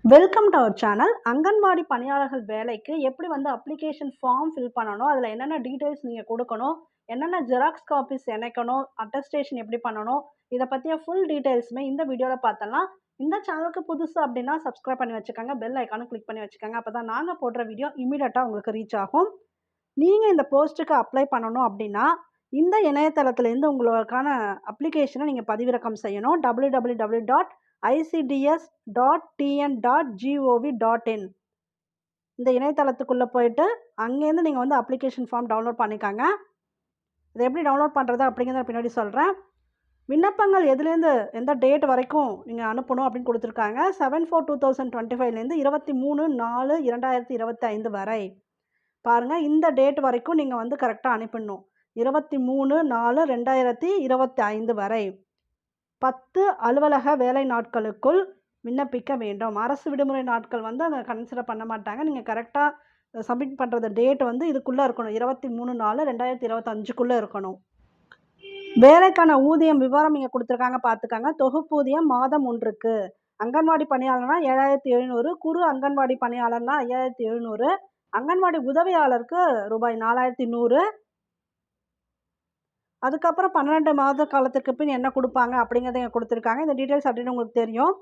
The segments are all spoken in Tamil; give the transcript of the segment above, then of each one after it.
Welcome to our channel. Anganwadi பணியாளர்கள் வேலைக்கு எப்படி வந்து அப்ளிகேஷன் ஃபார்ம் ஃபில் பண்ணணும், அதில் என்னென்ன டீட்டெயில்ஸ் நீங்கள் கொடுக்கணும், என்னென்ன ஜெராக்ஸ் காப்பீஸ் இணைக்கணும், அட்டஸ்டேஷன் எப்படி பண்ணணும், இதை பற்றிய ஃபுல் டீட்டெயில்ஸுமே இந்த வீடியோவில் பார்த்தலாம். இந்த சேனலுக்கு புதுசு அப்படின்னா சப்ஸ்கிரைப் பண்ணி வச்சுக்கோங்க, பெல் ஐக்கானும் கிளிக் பண்ணி வச்சுக்கோங்க. அப்போ தான் நாங்கள் போடுற வீடியோ இமீடியட்டாக உங்களுக்கு ரீச் ஆகும். நீங்கள் இந்த போஸ்ட்டுக்கு அப்ளை பண்ணணும் அப்படின்னா இந்த இணையதளத்திலேருந்து உங்களுக்கான அப்ளிகேஷனை நீங்கள் பதிவிறக்கம் செய்யணும். www.icds.tn.gov.in இந்த இணையதளத்துக்குள்ளே போயிட்டு அங்கேருந்து நீங்கள் வந்து அப்ளிகேஷன் ஃபார்ம் டவுன்லோட் பண்ணிக்காங்க. இதை எப்படி டவுன்லோட் பண்ணுறது அப்படிங்கிறத பின்னாடி சொல்கிறேன். விண்ணப்பங்கள் எதுலேருந்து எந்த டேட் வரைக்கும் நீங்கள் அனுப்பணும் அப்படின்னு கொடுத்துருக்காங்க. 7/4/2025 23/4/2025 வரை பாருங்கள். இந்த டேட் வரைக்கும் நீங்கள் வந்து கரெக்டாக அனுப்பிடணும். 23/4/2025 வரை 10 அலுவலக வேலை நாட்களுக்குள் விண்ணப்பிக்க வேண்டும். அரசு விடுமுறை நாட்கள் வந்து அதை கன்சிடர் பண்ண மாட்டாங்க. நீங்கள் கரெக்டாக சப்மிட் பண்ணுறது டேட் வந்து இதுக்குள்ளே இருக்கணும். 23/4/2025க்குள்ளே இருக்கணும். வேலைக்கான ஊதியம் விவரம் இங்கே கொடுத்துருக்காங்க, பார்த்துக்காங்க. தொகுப்பூதியம் மாதம் ஒன்றுக்கு. அங்கன்வாடி பணியாளர்னா 7,700, குறு அங்கன்வாடி பணியாளர்னா 5,700, அங்கன்வாடி உதவியாளருக்கு ரூபாய் 4,100. அதுக்கப்புறம் 12 மாத காலத்துக்கு பின் என்ன கொடுப்பாங்க அப்படிங்கிறத இங்கே கொடுத்துருக்காங்க. இந்த டீட்டெயில்ஸ் அப்படின்னு உங்களுக்கு தெரியும்.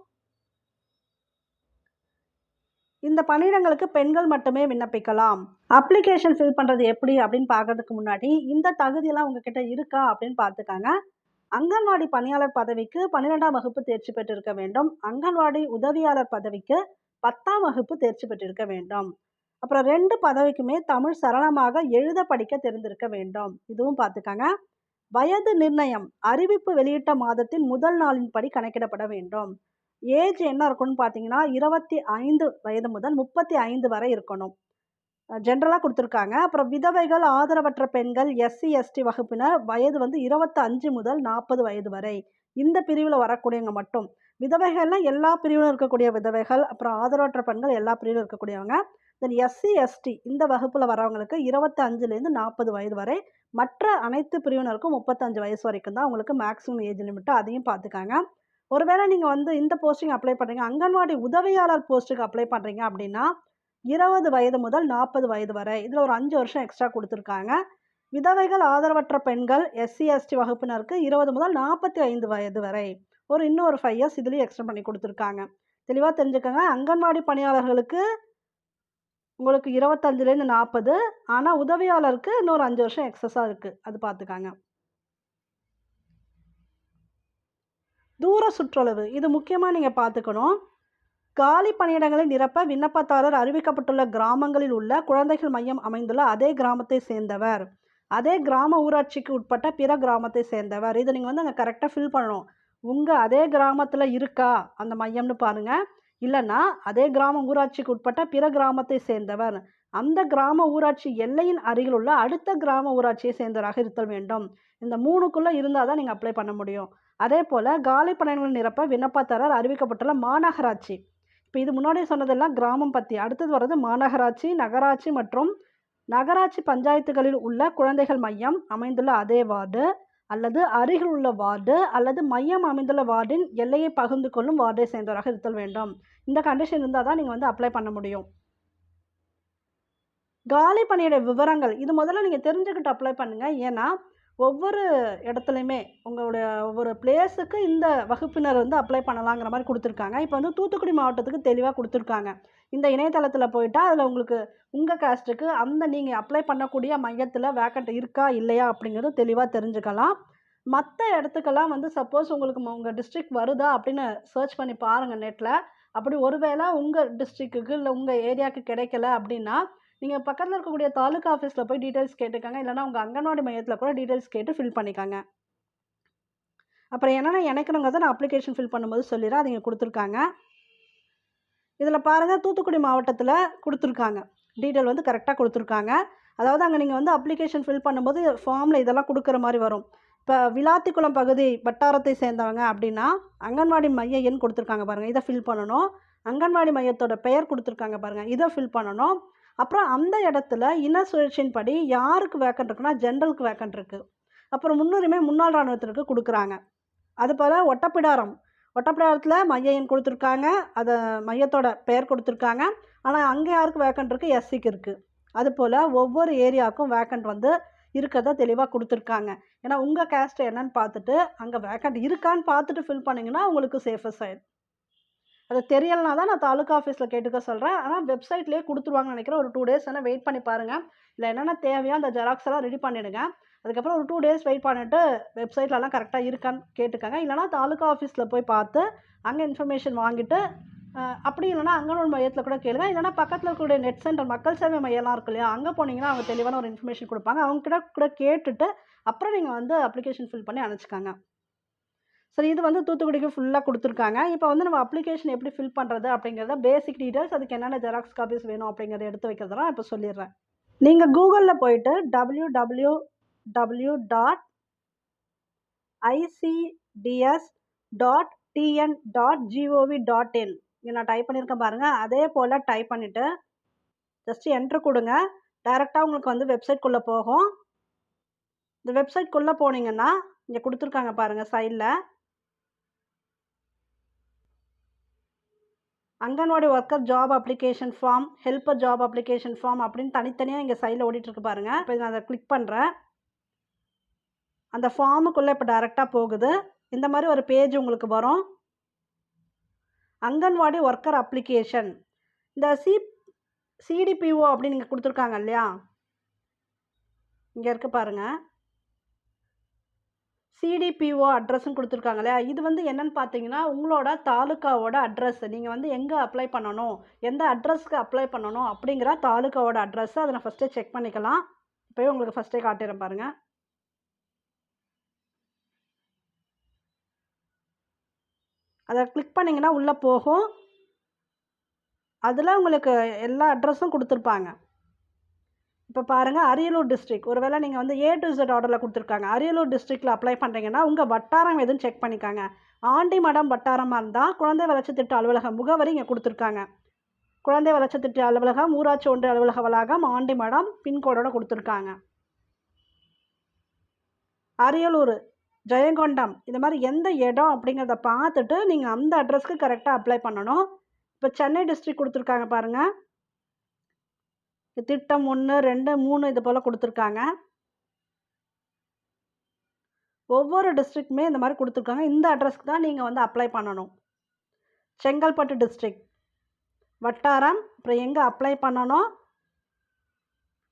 இந்த பணியிடங்களுக்கு பெண்கள் மட்டுமே விண்ணப்பிக்கலாம். அப்ளிகேஷன் ஃபில் பண்ணுறது எப்படி அப்படின்னு பார்க்கறதுக்கு முன்னாடி இந்த தகுதியெல்லாம் உங்ககிட்ட இருக்கா அப்படின்னு பார்த்துக்காங்க. அங்கன்வாடி பணியாளர் பதவிக்கு 12ஆம் வகுப்பு தேர்ச்சி பெற்றிருக்க வேண்டும். அங்கன்வாடி உதவியாளர் பதவிக்கு 10ஆம் வகுப்பு தேர்ச்சி பெற்றிருக்க வேண்டும். அப்புறம் 2 பதவிக்குமே தமிழ் சரளமாக எழுத படிக்க தெரிந்திருக்க வேண்டும். இதுவும் பார்த்துக்காங்க. வயது நிர்ணயம் அறிவிப்பு வெளியிட்ட மாதத்தின் முதல் நாளின் படி கணக்கிடப்பட வேண்டும். ஏஜ் என்ன இருக்குன்னு பார்த்தீங்கன்னா 25 வயது முதல் 35 வரை இருக்கணும். ஜென்ரலாக கொடுத்துருக்காங்க. அப்புறம் விதவைகள், ஆதரவற்ற பெண்கள், SC ST வகுப்பினர் வயது வந்து 25 முதல் 40 வயது வரை. இந்த பிரிவில் வரக்கூடியவங்க மட்டும். விதவைகள்லாம் எல்லா பிரிவிலும் இருக்கக்கூடிய விதவைகள், அப்புறம் ஆதரவற்ற பெண்கள் எல்லா பிரிவிலும் இருக்கக்கூடியவங்க. தென் SC ST இந்த வகுப்பில் வரவங்களுக்கு 25லேருந்து 40 வயது வரை. மற்ற அனைத்து பிரிவினருக்கும் 35 வயசு வரைக்கும் தான் உங்களுக்கு மேக்ஸிமம் ஏஜ் லிமிட்டு. அதையும் பார்த்துக்காங்க. ஒருவேளை நீங்கள் வந்து இந்த போஸ்டிங் அப்ளை பண்ணுறீங்க, அங்கன்வாடி உதவியாளர் போஸ்ட்டுக்கு அப்ளை பண்ணுறீங்க அப்படின்னா 20 வயது முதல் 40 வயது வரை. இதில் ஒரு 5 வருஷம் எக்ஸ்ட்ரா கொடுத்துருக்காங்க. விதவைகள், ஆதரவற்ற பெண்கள், SC ST வகுப்பினருக்கு 20 முதல் 45 வயது வரை. இன்னும் ஒரு 5 இயர்ஸ் இதுலேயும் எக்ஸ்டெண்ட் பண்ணி கொடுத்துருக்காங்க. தெளிவாக தெரிஞ்சுக்கோங்க. அங்கன்வாடி பணியாளர்களுக்கு உங்களுக்கு 25லேருந்து 40, ஆனால் உதவியாளருக்கு இன்னொரு 5 வருஷம் எக்ஸஸாக இருக்குது. அது பார்த்துக்காங்க. தூர சுற்றளவு இது முக்கியமாக நீங்கள் பார்த்துக்கணும். காலி பணியிடங்களை நிரப்ப விண்ணப்பதாரர் அறிவிக்கப்பட்டுள்ள கிராமங்களில் உள்ள குழந்தைகள் மையம் அமைந்துள்ள அதே கிராமத்தை சேர்ந்தவர், அதே கிராம ஊராட்சிக்கு உட்பட்ட பிற கிராமத்தை சேர்ந்தவர். இதை நீங்கள் வந்து அங்கே கரெக்டாக ஃபில் பண்ணணும். உங்கள் அதே கிராமத்தில் இருக்கா அந்த மையம்னு பாருங்கள். இல்லைன்னா அதே கிராம ஊராட்சிக்கு உட்பட்ட பிற கிராமத்தை சேர்ந்தவர், அந்த கிராம ஊராட்சி எல்லையின் அருகில் உள்ள அடுத்த கிராம ஊராட்சியை சேர்ந்தவராக இருத்தல் வேண்டும். இந்த 3க்குள்ளே இருந்தால் தான் நீங்கள் அப்ளை பண்ண முடியும். அதே போல் காலி பணியிடங்களை நிரப்ப விண்ணப்பதாரர் அறிவிக்கப்பட்டுள்ள மாநகராட்சி. இப்போ இது முன்னாடி சொன்னதெல்லாம் கிராமம் பற்றி. அடுத்தது வர்றது மாநகராட்சி, நகராட்சி மற்றும் நகராட்சி பஞ்சாயத்துகளில் உள்ள குழந்தைகள் மையம் அமைந்துள்ள அதே வார்டு அல்லது அருகில் உள்ள வார்டு அல்லது மையம் அமைந்துள்ள வார்டின் எல்லையை பகிர்ந்து கொள்ளும் வார்டை சேர்ந்தவராக இருத்தல் வேண்டும். இந்த கண்டிஷன் இருந்தால் தான் நீங்கள் வந்து அப்ளை பண்ண முடியும். காலி பணியிட விவரங்கள் இது முதல்ல நீங்கள் தெரிஞ்சுக்கிட்டு அப்ளை பண்ணுங்கள். ஏன்னா ஒவ்வொரு இடத்துலையுமே உங்களுடைய ஒவ்வொரு பிளேஸுக்கு இந்த வகுப்பினர் வந்து அப்ளை பண்ணலாங்கிற மாதிரி கொடுத்துருக்காங்க. இப்போ வந்து தூத்துக்குடி மாவட்டத்துக்கு தெளிவாக கொடுத்துருக்காங்க. இந்த இணையதளத்தில் போயிட்டால் அதில் உங்களுக்கு உங்கள் காஸ்ட்டுக்கு அந்த நீங்கள் அப்ளை பண்ணக்கூடிய மையத்தில் வேக்கண்ட் இருக்கா இல்லையா அப்படிங்கிறது தெளிவாக தெரிஞ்சுக்கலாம். மற்ற இடத்துக்கெல்லாம் வந்து சப்போஸ் உங்களுக்கு உங்கள் டிஸ்ட்ரிக்ட் வருதா அப்படின்னு சர்ச் பண்ணி பாருங்கள் நெட்டில். அப்படி ஒருவேளை உங்கள் டிஸ்ட்ரிக்ட்டுக்கு இல்லை உங்கள் ஏரியாவுக்கு கிடைக்கல அப்படின்னா நீங்கள் பக்கத்தில் இருக்கக்கூடிய தாலுக்கா ஆஃபீஸில் போய் டீட்டெயில்ஸ் கேட்டுக்காங்க. இல்லைனா உங்கள் அங்கன்வாடி மையத்தில் கூட டீட்டெயில்ஸ் கேட்டு ஃபில் பண்ணிக்காங்க. அப்புறம் என்னென்ன இணைக்கணுங்கிறத நான் அப்ளிகேஷன் ஃபில் பண்ணும்போது சொல்லிடுறேன். அது இங்கே கொடுத்துருக்காங்க. இதில் பாருங்கள், தூத்துக்குடி மாவட்டத்தில் கொடுத்துருக்காங்க. டீட்டெயில் வந்து கரெக்டாக கொடுத்துருக்காங்க. அதாவது அங்கே நீங்கள் வந்து அப்ளிகேஷன் ஃபில் பண்ணும்போது ஃபார்மில் இதெல்லாம் கொடுக்குற மாதிரி வரும். இப்போ விளாத்திக்குளம் பகுதி வட்டாரத்தை சேர்ந்தவங்க அப்படின்னா அங்கன்வாடி மைய எண் கொடுத்துருக்காங்க பாருங்கள், இதை ஃபில் பண்ணணும். அங்கன்வாடி மையத்தோட பெயர் கொடுத்துருக்காங்க பாருங்கள், இதை ஃபில் பண்ணணும். அப்புறம் அந்த இடத்துல இன சுழற்சியின் படி யாருக்கு வேக்கண்ட் இருக்குன்னா ஜென்ரலுக்கு வேக்கண்ட் இருக்குது. அப்புறம் முன்னுரிமை முன்னாள் இராணுவத்திற்கு கொடுக்குறாங்க. அது போல் ஒட்டப்பிடாரத்தில் மைய எண் கொடுத்துருக்காங்க, அதை மையத்தோட பெயர் கொடுத்துருக்காங்க. ஆனால் அங்கே யாருக்கு வேக்கண்ட் இருக்குது? எஸ்சிக்கு இருக்குது. அதுபோல் ஒவ்வொரு ஏரியாவுக்கும் வேக்கண்ட் வந்து இருக்கிறத தெளிவாக கொடுத்துருக்காங்க. ஏன்னா உங்கள் கேஸ்ட் என்னன்னு பார்த்துட்டு அங்கே வேக்கண்ட் இருக்கான்னு பார்த்துட்டு ஃபில் பண்ணிங்கன்னா உங்களுக்கு சேஃபஸ்ட் சைடு. அது தெரியலனா தான் நான் தாலுக்கா ஆஃபீஸில் கேட்டுக்க சொல்கிறேன். ஆனால் வெப்சைட்லேயே கொடுத்துருவாங்கன்னு நினைக்கிறேன். ஒரு 2 டேஸ் வேணால் வெயிட் பண்ணி பாருங்கள். இல்லை என்னென்ன தேவையோ அந்த ஜெராக்ஸ் எல்லாம் ரெடி பண்ணிவிடுங்க. அதுக்கப்புறம் ஒரு 2 டேஸ் வெயிட் பண்ணிவிட்டு வெப்சைட்லலாம் கரெக்டாக இருக்கான்னு கேட்டுக்கோங்க. இல்லைனா தாலுக்கா ஆஃபீஸில் போய் பார்த்து அங்கே இன்ஃபர்மேஷன் வாங்கிட்டு அப்படி இல்லைனா அங்கன்வாடி மையத்தில் கூட கேளுங்க. இல்லைனா பக்கத்தில் இருக்கக்கூடிய நெட் சென்டர் மக்கள் சேவை மையம்லாம் இருக்கு இல்லையா, அங்கே போனீங்கன்னா அவங்க தெளிவான ஒரு இன்ஃபர்மேஷன் கொடுப்பாங்க. அவங்க கூட கேட்டுட்டு அப்புறம் நீங்கள் வந்து அப்ளிகேஷன் ஃபில் பண்ணி அனுப்பிச்சிக்கோங்க. சரி, இது வந்து தூத்துக்குடிக்கு ஃபுல்லாக கொடுத்துருக்காங்க. இப்போ வந்து நம்ம அப்ளிகேஷன் எப்படி ஃபில் பண்ணுறது அப்படிங்கிறத பேசிக் டீட்டெயில்ஸ், அதுக்கு என்னென்ன ஜெராக்ஸ் காப்பீஸ் வேணும் அப்படிங்கிறத எடுத்து வைக்கிறதெல்லாம் இப்போ சொல்லிடுறேன். நீங்கள் கூகுளில் போயிட்டு www.icds.tn.gov.in இங்கே நான் டைப் பண்ணியிருக்கேன் பாருங்கள். அதே போல் டைப் பண்ணிவிட்டு ஜஸ்ட்டு என்ட்ரு கொடுங்க. டைரெக்டாக உங்களுக்கு வந்து வெப்சைட்குள்ளே போகும். இந்த வெப்சைட்குள்ளே போனீங்கன்னா இங்கே கொடுத்துருக்காங்க பாருங்கள் சைடில் anganwadi worker job application form, helper job application form அப்படின்னு தனித்தனியாக இங்கே சைடில் ஓடிட்டுருக்கு பாருங்கள். இப்போ நான் அதை கிளிக் பண்ணுறேன். அந்த ஃபார்முக்குள்ளே இப்போ டைரெக்டாக போகுது. இந்த மாதிரி ஒரு பேஜ் உங்களுக்கு வரும். அங்கன்வாடி ஒர்க்கர் அப்ளிகேஷன், இந்த சிடிபிஓ அப்படின்னு இங்கே கொடுத்துருக்காங்க இல்லையா, இங்கே இருக்குது பாருங்கள். சிடிபிஓ அட்ரஸ்ன்னு கொடுத்துருக்காங்க இல்லையா, இது வந்து என்னென்னு பார்த்தீங்கன்னா உங்களோட தாலுக்காவோட அட்ரஸ். நீங்கள் வந்து எங்கே அப்ளை பண்ணணும், எந்த அட்ரஸ்க்கு அப்ளை பண்ணணும் அப்படிங்கிற தாலுக்காவோட அட்ரஸை அதை நான் ஃபஸ்ட்டே செக் பண்ணிக்கலாம். இப்போயே உங்களுக்கு ஃபஸ்ட்டே காட்டிடுறேன் பாருங்கள். அதை கிளிக் பண்ணிங்கன்னா உள்ளே போகும். அதில் உங்களுக்கு எல்லா அட்ரஸும் கொடுத்துருப்பாங்க. இப்போ பாருங்கள், அரியலூர் டிஸ்ட்ரிக்ட், ஒருவேளை நீங்கள் வந்து A to Z ஆர்டரில் கொடுத்துருக்காங்க. அரியலூர் டிஸ்ட்ரிக்டில் அப்ளை பண்ணுறீங்கன்னா உங்கள் வட்டாரம் எதுன்னு செக் பண்ணிக்காங்க. ஆண்டிமடம் வட்டாரமாக இருந்தால் குழந்தை வளர்ச்சி திட்ட அலுவலகம் முகவரி இங்கே கொடுத்துருக்காங்க. குழந்தை வளர்ச்சி திட்ட அலுவலகம், ஊராட்சி ஒன்றிய அலுவலக வளாகம், ஆண்டிமடம், பின்கோடோட கொடுத்துருக்காங்க. அரியலூர், ஜெயங்கொண்டம், இந்த மாதிரி எந்த இடம் அப்படிங்கிறத பார்த்துட்டு நீங்கள் அந்த அட்ரஸ்க்கு கரெக்டாக அப்ளை பண்ணணும். இப்போ சென்னை டிஸ்ட்ரிக்ட் கொடுத்துருக்காங்க பாருங்கள். திட்டம் 1, 2, 3 இது போல் கொடுத்துருக்காங்க. ஒவ்வொரு டிஸ்ட்ரிக்ட்டுமே இந்த மாதிரி கொடுத்துருக்காங்க. இந்த அட்ரஸ்க்கு தான் நீங்கள் வந்து அப்ளை பண்ணணும். செங்கல்பட்டு டிஸ்ட்ரிக்ட் வட்டாரம், அப்புறம் எங்கே அப்ளை பண்ணணும்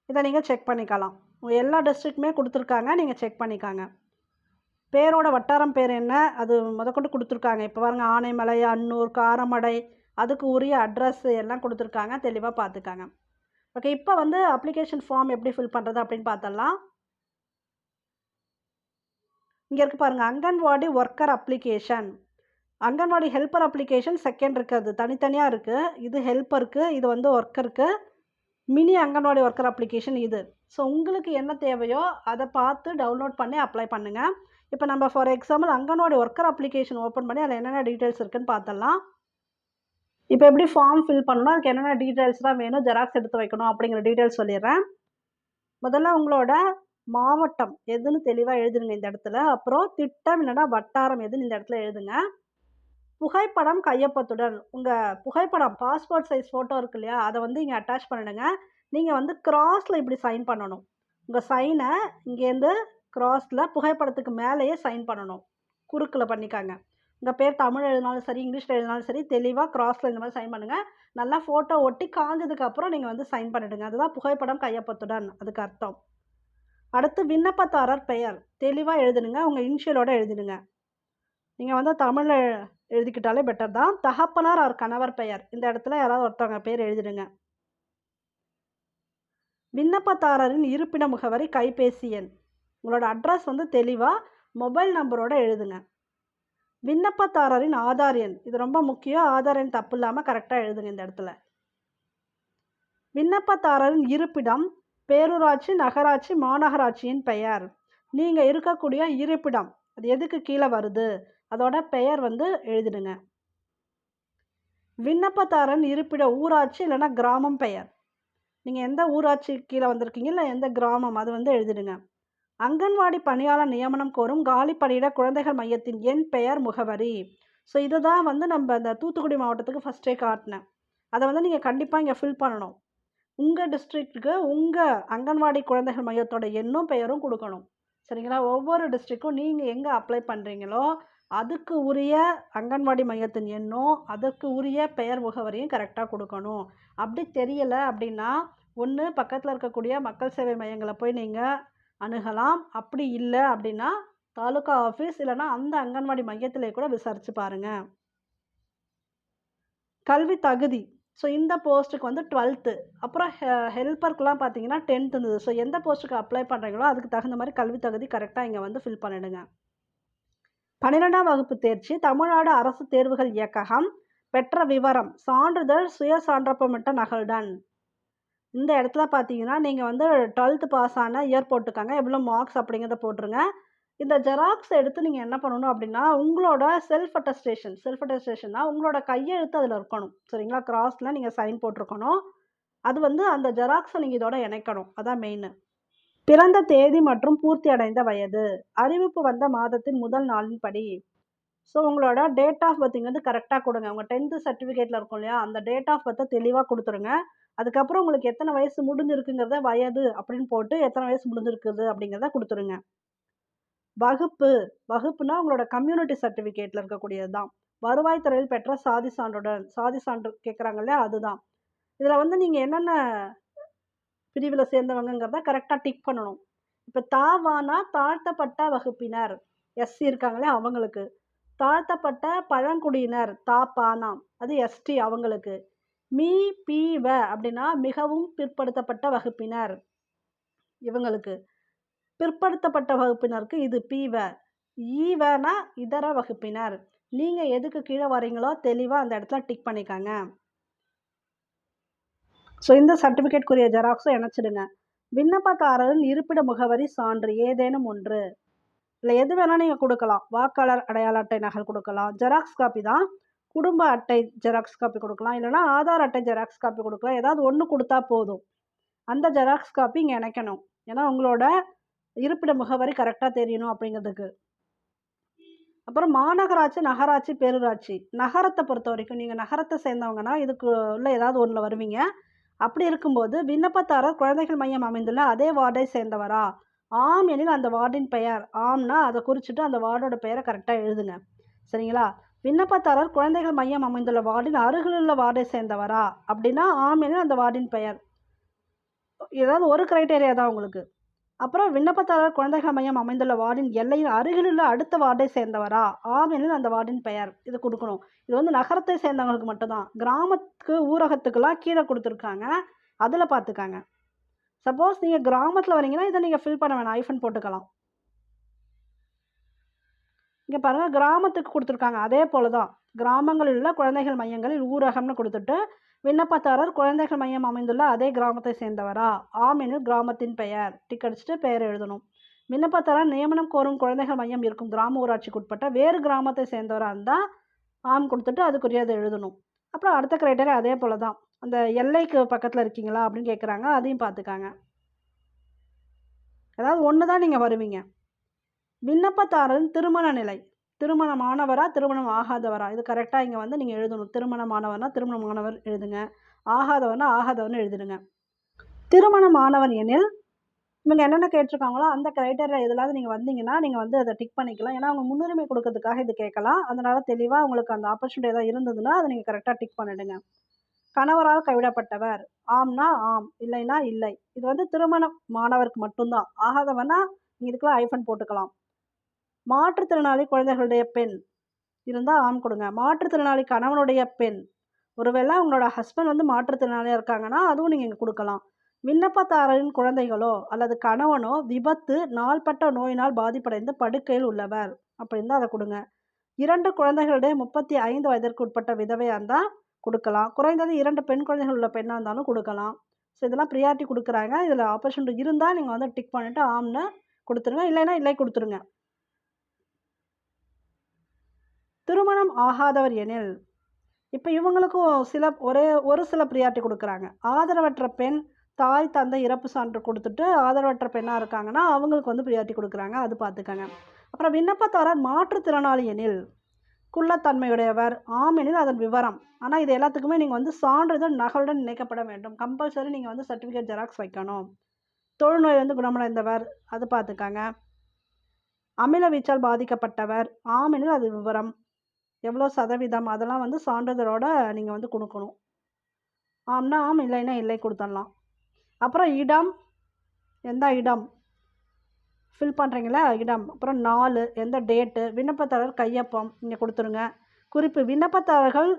இதை நீங்கள் செக் பண்ணிக்கலாம். எல்லா டிஸ்ட்ரிக்ட்டுமே கொடுத்துருக்காங்க, நீங்கள் செக் பண்ணிக்காங்க. பேரோட வட்டாரம் பேர் என்ன அது முதற்கொண்டு கொடுத்துருக்காங்க. இப்போ பாருங்கள், ஆனைமலை, அன்னூர், காரமடை, அதுக்கு உரிய அட்ரஸ் எல்லாம் கொடுத்துருக்காங்க. தெளிவாக பார்த்துக்காங்க. ஓகே, இப்போ வந்து அப்ளிகேஷன் ஃபார்ம் எப்படி ஃபில் பண்ணுறது அப்படின்னு பார்த்தலாம். இங்கே இருக்குது பாருங்கள், anganwadi worker application. Anganwadi helper application second இருக்குது, தனித்தனியாக இருக்குது. இது ஹெல்ப்பருக்கு, இது வந்து ஒர்க்கருக்கு. மினி அங்கன்வாடி ஒர்க்கர் அப்ளிகேஷன் இது. ஸோ உங்களுக்கு என்ன தேவையோ அதை பார்த்து டவுன்லோட் பண்ணி அப்ளை பண்ணுங்கள். இப்போ நம்ம for example anganwadi worker application open பண்ணி அதில் என்னென்ன டீட்டெயில்ஸ் இருக்குதுன்னு பார்த்தலாம். இப்போ எப்படி ஃபார்ம் ஃபில் பண்ணணும், அதுக்கு என்னென்ன டீட்டெயில்ஸ்லாம் வேணும், ஜெராக்ஸ் எடுத்து வைக்கணும் அப்படிங்கிற டீட்டெயில்ஸ் சொல்லிடுறேன். முதல்ல உங்களோட மாவட்டம் எதுன்னு தெளிவாக எழுதுங்க இந்த இடத்துல. அப்புறம் திட்டம் இல்லைனா வட்டாரம் எதுன்னு இந்த இடத்துல எழுதுங்க. புகைப்படம் கையொப்பத்துடன் உங்கள் புகைப்படம் பாஸ்போர்ட் சைஸ் ஃபோட்டோ இருக்கு இல்லையா, அதை வந்து இங்கே அட்டாச் பண்ணிடுங்க. நீங்கள் வந்து கிராஸில் இப்படி சைன் பண்ணணும். உங்கள் சைனை இங்கேருந்து கிராஸில் புகைப்படத்துக்கு மேலேயே சைன் பண்ணணும். குறுக்கில் பண்ணிக்காங்க. உங்கள் பேர் தமிழ் எழுதினாலும் சரி, இங்கிலீஷில் எழுதினாலும் சரி, தெளிவாக கிராஸில் இந்த மாதிரி சைன் பண்ணுங்கள். நல்லா ஃபோட்டோ ஒட்டி காஞ்சதுக்கப்புறம் நீங்கள் வந்து சைன் பண்ணிவிடுங்க. அதுதான் புகைப்படம் கையொப்பத்துடன், அதுக்கு அர்த்தம். அடுத்து விண்ணப்பதாரர் பெயர் தெளிவாக எழுதுனுங்க. உங்கள் இனிஷியலோடு எழுதிடுங்க. நீங்கள் வந்து தமிழில் எழுதிக்கிட்டாலே பெட்டர் தான். தகப்பனார் அவர் கணவர் பெயர் இந்த இடத்துல யாராவது ஒருத்தவங்க பேர் எழுதிடுங்க. விண்ணப்பதாரரின் இருப்பிட முகவரி, கைபேசி எண், உங்களோட அட்ரஸ் வந்து தெளிவாக மொபைல் நம்பரோடு எழுதுங்க. விண்ணப்பதாரரின் ஆதார் எண், இது ரொம்ப முக்கியம். ஆதார் எண் தப்பு இல்லாமல் கரெக்டாக எழுதுங்க இந்த இடத்துல. விண்ணப்பதாரரின் இருப்பிடம், பேரூராட்சி, நகராட்சி, மாநகராட்சியின் பெயர், நீங்கள் இருக்கக்கூடிய இருப்பிடம் அது எதுக்கு கீழே வருது அதோட பெயர் வந்து எழுதிடுங்க. விண்ணப்பதாரன் இருப்பிட ஊராட்சி இல்லைனா கிராமம் பெயர், நீங்கள் எந்த ஊராட்சி கீழே வந்திருக்கீங்க இல்லை எந்த கிராமம் அது வந்து எழுதிடுங்க. அங்கன்வாடி பணியாளர் நியமனம் கோரும் காலி பணியிட குழந்தைகள் மையத்தின் எண், பெயர், முகவரி, ஸோ இத தான் வந்து நம்ம அந்த தூத்துக்குடி மாவட்டத்துக்கு ஃபர்ஸ்ட்டே காட்டினேன். அத வந்து நீங்க கண்டிப்பா இங்க ஃபில் பண்ணணும். உங்க டிஸ்ட்ரிக்ட்க்கு உங்க அங்கன்வாடி குழந்தைகள் மையத்தோட எண்ணும், பெயரும் குடுக்கணும். சரிங்களா? ஒவ்வொரு டிஸ்ட்ரிக்ட்க்கும் நீங்க எங்க அப்ளை பண்றீங்களோ, அதுக்கு உரிய அங்கன்வாடி மையத்தின் எண்ணும், அதற்கு உரிய பெயர் முகவரியும் கரெக்ட்டா குடுக்கணும். அப்படி தெரியல அப்படின்னா, ஒண்ணு பக்கத்துல இருக்கக்கூடிய மக்கள் சேவை மையங்கள போய் நீங்க அணுகலாம். அப்படி இல்ல அப்படின்னா, தாலுகா ஆஃபீஸ் இல்லன்னா அந்த அங்கன்வாடி மையத்திலே கூட விசாரிச்சு பாருங்க. கல்வி தகுதி. ஸோ இந்த போஸ்ட்டுக்கு வந்து 12த் அப்புறம் ஹெல்ப்பர்க்குலாம் பார்த்தீங்கன்னா 10த் இருந்தது. ஸோ எந்த போஸ்ட்டுக்கு அப்ளை பண்றீங்களோ, அதுக்கு தகுந்த மாரி கல்வி தகுதி கரெக்ட்டா இங்க வந்து ஃபில் பண்ணிடுங்க. 12ஆம் வகுப்பு தேர்ச்சி, தமிழ்நாடு அரசு தேர்வுகள் இயக்ககம் பெற்ற விவரம், சான்றிதழ், சுய சான்றப்பமிட்ட நகலுடன். இந்த இடத்துல பார்த்தீங்கன்னா, நீங்க வந்து 12த் பாஸ் ஆன இயர் போட்டுக்கங்க. எவ்வளோ மார்க்ஸ் அப்படிங்கிறத போட்டுருங்க. இந்த ஜெராக்ஸ் எடுத்து நீங்க என்ன பண்ணணும் அப்படின்னா, உங்களோட செல்ஃப் அட்டஸ்டேஷன்னா உங்களோட கையெழுத்து அதில இருக்கணும். சரிங்களா? கிராஸ்ல நீங்க சைன் போட்டுருக்கணும். அது வந்து அந்த ஜெராக்ஸ நீங்க இதோட இணைக்கணும். அதான் மெயினு. பிறந்த தேதி மற்றும் பூர்த்தி அடைந்த வயது. அறிவிப்பு வந்த மாதத்தின் முதல் நாளின்படி. ஸோ உங்களோட டேட் ஆஃப் பர்த் இங்க வந்து கரெக்ட்டா குடுங்க. உங்க 10த் சர்டிஃபிகேட்ல இருக்கும் இல்லையா? அந்த டேட் ஆஃப் பர்த்த தெளிவா குடுத்துருங்க. அதுக்கப்புறம் உங்களுக்கு எத்தன வயசு முடிஞ்சிருக்குங்கிறத வயது அப்படின்னு போட்டு எத்தன வயசு முடிஞ்சிருக்குது அப்படிங்கிறத குடுத்துருங்க. வகுப்பு. வகுப்புனா உங்களோட கம்யூனிட்டி சர்டிஃபிகேட்ல இருக்கக்கூடியது தான். வருவாய் துறையில் பெற்ற சாதி சான்றுடன். சாதி சான்று கேட்குறாங்க இல்லையா? அதுதான். இதில வந்து நீங்க என்னென்ன பிரிவில சேர்ந்தவங்கங்கிறத கரெக்ட்டா டிக் பண்ணணும். இப்ப தாவானா தாழ்த்தப்பட்ட வகுப்பினர். எஸ்சி இருக்காங்க இல்லையா? அவங்களுக்கு. தாழ்த்தப்பட்ட பழங்குடியினர். தாபானா அது எஸ்டி அவங்களுக்கு. மீ, பி, வ அப்படின்னா மிகவும் பிற்படுத்தப்பட்ட வகுப்பினர். இவங்களுக்கு. பிற்படுத்தப்பட்ட வகுப்பினருக்கு இது பி.வ. ஈவனா இதர வகுப்பினர். நீங்க எதுக்கு கீழ வரீங்களோ தெளிவா அந்த இடத்துல டிக் பண்ணிக்கங்க. ஸோ இந்த சர்டிஃபிகேட்க்குரிய ஜெராக்ஸும் இணைச்சிடுங்க. விண்ணப்பதாரரின் இருப்பிட முகவரி சான்று ஏதேனும் ஒன்று. இல்ல எது வேணா நீங்க குடுக்கலாம். வாக்காளர் அடையாள அட்டை நகல் குடுக்கலாம். ஜெராக்ஸ் காப்பி தான். குடும்ப அட்டை ஜெராக்ஸ் காப்பி குடுக்கலாம். இல்லன்னா ஆதார் அட்டை ஜெராக்ஸ் காப்பி குடுக்கலாம். ஏதாவது ஒண்ணு குடுத்தா போதும். அந்த ஜெராக்ஸ் காப்பி இங்க இணைக்கணும். ஏன்னா உங்களோட இருப்பிட முகவரி கரெக்ட்டா தெரியணும் அப்படிங்கிறதுக்கு. அப்புறம் மாநகராட்சி, நகராட்சி, பேரூராட்சி. நகரத்த பொறுத்தவரைக்கும் நீங்க நகரத்த சேர்ந்தவங்கன்னா, இதுக்கு உள்ள ஏதாவது ஒண்ணுல வருவீங்க. அப்படி இருக்கும்போது விண்ணப்பதாரர் குழந்தைகள் மையம் அமைந்துள்ள அதே வார்டை சேர்ந்தவரா? ஆம் எனில் அந்த வார்டின் பெயர். ஆம்னா அத குறிச்சுட்டு அந்த வார்டோட பெயர கரெக்ட்டா எழுதுங்க. சரிங்களா? விண்ணப்பதாரர் குழந்தைகள் மையம் அமைந்துள்ள வார்டின் அருகிலுள்ள வார்டை சேர்ந்தவரா? அப்படின்னா ஆம் எனில் அந்த வார்டின் பெயர். ஏதாவது ஒரு கிரைட்டீரியா தான் உங்களுக்கு. அப்புறம் விண்ணப்பதாரர் குழந்தைகள் மையம் அமைந்துள்ள வார்டின் எல்லையின் அருகிலுள்ள அடுத்த வார்டை சேர்ந்தவரா? ஆம் எனில் அந்த வார்டின் பெயர். இது குடுக்கணும். இது வந்து நகரத்தை சேர்ந்தவங்களுக்கு மட்டும் தான். கிராமத்துக்கு, ஊரகத்துக்குலாம் கீழ குடுத்துருக்காங்க. அதுல பார்த்துக்கங்க. சப்போஸ் நீங்க கிராமத்துல வரீங்கன்னா, இத நீங்க ஃபில் பண்ண வேணாம். ஹைஃபன் போட்டுக்கலாம். இங்க பாருங்க கிராமத்துக்கு குடுத்துருக்காங்க. அதே போல தான். கிராமங்களில் உள்ள குழந்தைகள் மையங்களில் ஊரகம்னு குடுத்துட்டு, விண்ணப்பதாரர் குழந்தைகள் மையம் அமைந்துள்ள அதே கிராமத்தை சேர்ந்தவரா? ஆம் எனில் கிராமத்தின் பெயர். டிக் அடிச்சுட்டு பெயர் எழுதணும். விண்ணப்பதாரர் நியமனம் கோரும் குழந்தைகள் மையம் இருக்கும் கிராம ஊராட்சிக்கு உட்பட்ட வேறு கிராமத்தை சேர்ந்தவரா இருந்தா, ஆம் குடுத்துட்டு அதுக்குரியத எழுதணும். அப்புறம் அடுத்த கிரைட்டீரியா அதே போல தான். அந்த எல்லைக்கு பக்கத்துல இருக்கீங்களா? அப்படின்னு கேட்குறாங்க. அதையும் பார்த்துக்கங்க. அதாவது ஒண்ணு தான் நீங்க வருவீங்க. விண்ணப்பதாரரின் திருமண நிலை. திருமணமானவரா? திருமணம் ஆகாதவரா? இது கரெக்ட்டா இங்க வந்து நீங்க எழுதணும். திருமணமானவர்னா திருமணமானவர் எழுதுங்க. ஆகாதவர்னா ஆகாதவர்ன்னு எழுதிடுங்க. திருமணமானவர் எனில், இவங்க என்னென்ன கேட்டிருக்காங்களோ அந்த கிரைட்டீரியா எதுலாவது நீங்க வந்தீங்கன்னா, நீங்க வந்து அத டிக் பண்ணிக்கலாம். ஏன்னா, அவங்க முன்னுரிமை குடுக்கறதுக்காக இது கேட்கலாம். அதனால தெளிவா உங்களுக்கு அந்த ஆப்பர்ச்சுனிட்டி ஏதாவது இருந்ததுன்னா, அத நீங்க கரெக்ட்டா டிக் பண்ணிடுங்க. கணவரால் கைவிடப்பட்டவர். ஆம்னா ஆம், இல்லைன்னா இல்லை. இது வந்து திருமணமானவருக்கு மட்டும் தான். ஆகாதவர்னா, நீங்க இதுக்கெல்லாம் ஹைஃபன் போட்டுக்கலாம். மாற்றுத்திறனாளி குழந்தைகளுடைய பெண் இருந்தா ஆம் கொடுங்க. மாற்றுத்திறனாளி கணவனுடைய பெண். ஒருவேளை உங்களோட ஹஸ்பண்ட் வந்து மாற்றுத்திறனாளியா இருக்காங்கன்னா, அதுவும் நீங்க இங்க குடுக்கலாம். விண்ணப்பதாரரின் குழந்தைகளோ அல்லது கணவனோ விபத்து, நாள்பட்ட நோயினால் பாதிப்படைந்து படுக்கையில் உள்ளவர். அப்படி இருந்தா அத குடுங்க. 2 குழந்தைகளுடைய 35 வயதிற்கு உட்பட்ட விதவையா இருந்தா குடுக்கலாம். குறைந்தது 2 பெண் குழந்தைகள் உள்ள பெண்ணா இருந்தாலும் குடுக்கலாம். ஸோ இதெல்லாம் பிரியாரிட்டி குடுக்குறாங்க. இதுல ஆப்பர்ச்சுனிட்டி இருந்தா நீங்க வந்து டிக் பண்ணிட்டு ஆம்ன்னு குடுத்துருங்க. இல்லைன்னா இல்லை குடுத்துருங்க. திருமணம் ஆகாதவர் எனில், இப்ப இவங்களுக்கும் ஒரு சில பிரியாரிட்டி குடுக்குறாங்க. ஆதரவற்ற பெண், தாய், தந்தை இறப்பு சான்று குடுத்துட்டு, ஆதரவற்ற பெண்ணா இருக்காங்கன்னா, அவங்களுக்கு வந்து பிரியாரிட்டி குடுக்குறாங்க. அது பார்த்துக்கங்க. அப்புறம் விண்ணப்பதாரர் மாற்றுத்திறனாளி எனில், குள்ளத்தன்மையுடையவர், ஆம் எனில் அதன் விவரம். ஆனால் இது எல்லாத்துக்குமே நீங்கள் வந்து சான்றிதழ் நகலுடன் இணைக்கப்பட வேண்டும். கம்பல்சரி நீங்கள் வந்து சர்டிஃபிகேட் ஜெராக்ஸ் வைக்கணும். தொழுநோய் வந்து குணமடைந்தவர், அது பார்த்துக்காங்க. அமில வீச்சால் பாதிக்கப்பட்டவர், ஆம் எனில் அது விவரம். எவ்வளோ சதவீதம் அதெல்லாம் வந்து சான்றிதழோட நீங்கள் வந்து கொடுக்கணும். ஆம்னா ஆம், இல்லைன்னா இல்லை கொடுத்துடலாம். அப்புறம் இடம், எந்த இடம் ஃபில் பண்ணுறீங்களா இடம். அப்புறம் நாள், எந்த டேட்டு, விண்ணப்பதாரர் கையொப்பம் நீங்கள் கொடுத்துருங்க. குறிப்பு: விண்ணப்பதாரர்கள்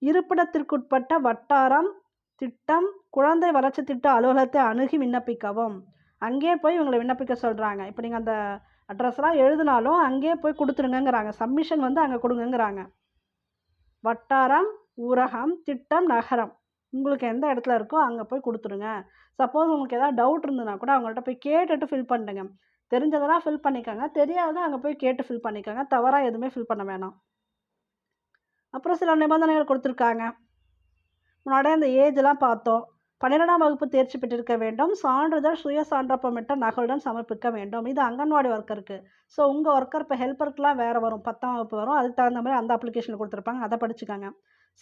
இருப்பிடத்திற்குட்பட்ட வட்டாரம், திட்டம், குழந்தை வளர்ச்சி திட்ட அலுவலகத்தை அணுகி விண்ணப்பிக்கவும். அங்கேயே போய் இவங்களை விண்ணப்பிக்க சொல்கிறாங்க. இப்போ நீங்கள் அந்த அட்ரஸ்லாம் எழுதினாலும் அங்கேயே போய் கொடுத்துருங்கங்கிறாங்க. சப்மிஷன் வந்து அங்கே கொடுங்கங்கிறாங்க. வட்டாரம், ஊரகம், திட்டம், நகரம், உங்களுக்கு எந்த இடத்துல இருக்கோ அங்கே போய் கொடுத்துருங்க. சப்போஸ் உங்களுக்கு ஏதாவது டவுட் இருந்ததுன்னா கூட அவங்கள்ட்ட போய் கேட்டுட்டு ஃபில் பண்ணுங்க. தெரிஞ்சதெல்லாம் ஃபில் பண்ணிக்கோங்க, தெரியாததை அங்கே போய் கேட்டு ஃபில் பண்ணிக்கோங்க. தவறாக எதுவுமே ஃபில் பண்ண வேணாம். அப்புறம் சில நிபந்தனைகள் கொடுத்துருக்காங்க. முன்னாடியே அந்த ஏஜ்லாம் பார்த்தோம். 12ஆம் வகுப்பு தேர்ச்சி பெற்றிருக்க வேண்டும். சான்றிதழ் சுய சான்றப்பமிட்ட நகலுடன் சமர்ப்பிக்க வேண்டும். இது அங்கன்வாடி ஒர்க்கருக்கு. ஸோ உங்கள் ஒர்க்கர் இப்போ ஹெல்ப்பருக்குலாம் வேறு வரும், 10ஆம் வகுப்பு வரும். அதுக்கு தகுந்த மாதிரி அந்த அப்ளிகேஷனில் கொடுத்துருப்பாங்க, அதை படிச்சுக்காங்க.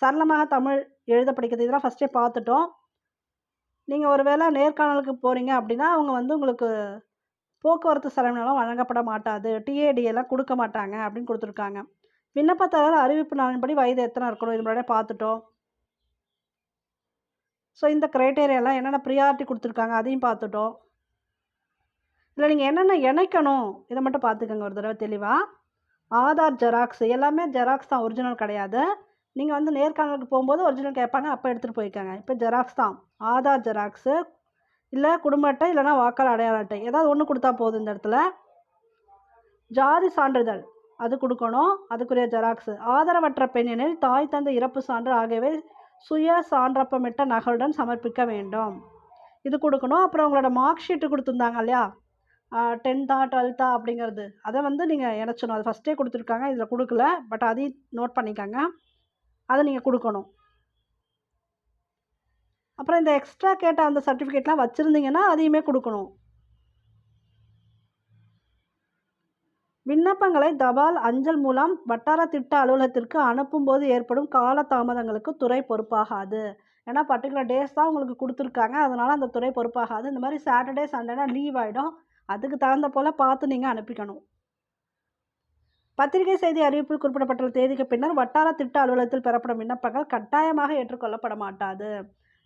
சரளமாக தமிழ் எழுத படிக்கிறது இதெல்லாம் ஃபஸ்ட்டே பார்த்துட்டோம். நீங்கள் ஒரு வேளை நேர்காணலுக்கு போகிறீங்க அப்படின்னா அவங்க வந்து உங்களுக்கு போக்குவரத்து செலவினெல்லாம் வழங்கப்பட மாட்டாது, டிஏடி எல்லாம் கொடுக்க மாட்டாங்க அப்படின்னு கொடுத்துருக்காங்க. விண்ணப்பதாரர் அறிவிப்பு நாளின்படி வயது எத்தனை இருக்கணும், இது முன்னாடியே பார்த்துட்டோம். ஸோ இந்த க்ரைட்டேரியாலாம் என்னென்ன ப்ரியாரிட்டி கொடுத்துருக்காங்க அதையும் பார்த்துட்டோம். இதில் நீங்கள் என்னென்ன இணைக்கணும் இதை மட்டும் பார்த்துக்கோங்க ஒரு தடவை தெளிவாக. ஆதார் ஜெராக்ஸ், எல்லாமே ஜெராக்ஸ் தான், ஒரிஜினல் கிடையாது. நீங்கள் வந்து நேர்காணலுக்கு போகும்போது ஒரிஜினல் கேட்பாங்க, அப்போ எடுத்துகிட்டு போய்க்காங்க. இப்போ ஜெராக்ஸ் தான். ஆதார் ஜெராக்ஸு, இல்லை குடும்ப அட்டை, இல்லைனா வாக்காளர் அடையாள அட்டை, ஏதாவது ஒன்று கொடுத்தா போதும். இந்த இடத்துல ஜாதி சான்றிதழ் அது கொடுக்கணும், அதுக்குரிய ஜெராக்ஸு. ஆதரவற்ற பெண் எனில் தாய் தந்தை இறப்பு சான்று ஆகியவை சுய சான்றப்பமிட்ட நகலுடன் சமர்ப்பிக்க வேண்டும், இது கொடுக்கணும். அப்புறம் உங்களோட மார்க் ஷீட்டு கொடுத்துருந்தாங்க இல்லையா, 10தா 12தா அப்படிங்கிறது, அதை வந்து நீங்கள் இணைச்சணும். அது ஃபஸ்ட்டே கொடுத்துருக்காங்க, இதில் கொடுக்கல, பட் அதையும் நோட் பண்ணிக்கோங்க, அதை நீங்கள் கொடுக்கணும். அப்புறம் இந்த எக்ஸ்ட்ரா கேட்ட அந்த சர்டிஃபிகேட்லாம் வச்சுருந்தீங்கன்னா அதையுமே கொடுக்கணும். விண்ணப்பங்களை தபால் அஞ்சல் மூலம் வட்டார திட்ட அலுவலகத்திற்கு அனுப்பும்போது ஏற்படும் கால தாமதங்களுக்கு துறை பொறுப்பாகாது. ஏன்னா பர்டிகுலர் டேஸ் தான் உங்களுக்கு கொடுத்துருக்காங்க, அதனால் அந்த துறை பொறுப்பாகாது. இந்த மாதிரி சாட்டர்டே சண்டேனா லீவ் ஆகிடும், அதுக்கு தகுந்த போல் பார்த்து நீங்கள் அனுப்பிக்கணும். பத்திரிகை செய்தி அறிவிப்பில் குறிப்பிடப்பட்ட தேதிக்கு பின்னர் வட்டார திட்ட அலுவலகத்தில் பெறப்படும் விண்ணப்பங்கள் கட்டாயமாக ஏற்றுக்கொள்ளப்பட மாட்டாது.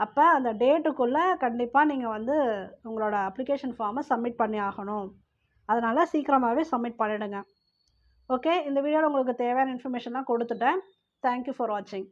அப்போ அந்த டேட்டுக்குள்ளே கண்டிப்பாக நீங்கள் வந்து உங்களோட அப்ளிகேஷன் ஃபார்மை சப்மிட் பண்ணி ஆகணும். அதனால் சீக்கிரமாகவே சப்மிட் பண்ணிவிடுங்க. ஓகே, இந்த வீடியோவில் உங்களுக்கு தேவையான இன்ஃபர்மேஷன்லாம் கொடுத்துட்டேன். தேங்க்யூ ஃபார் வாட்சிங்.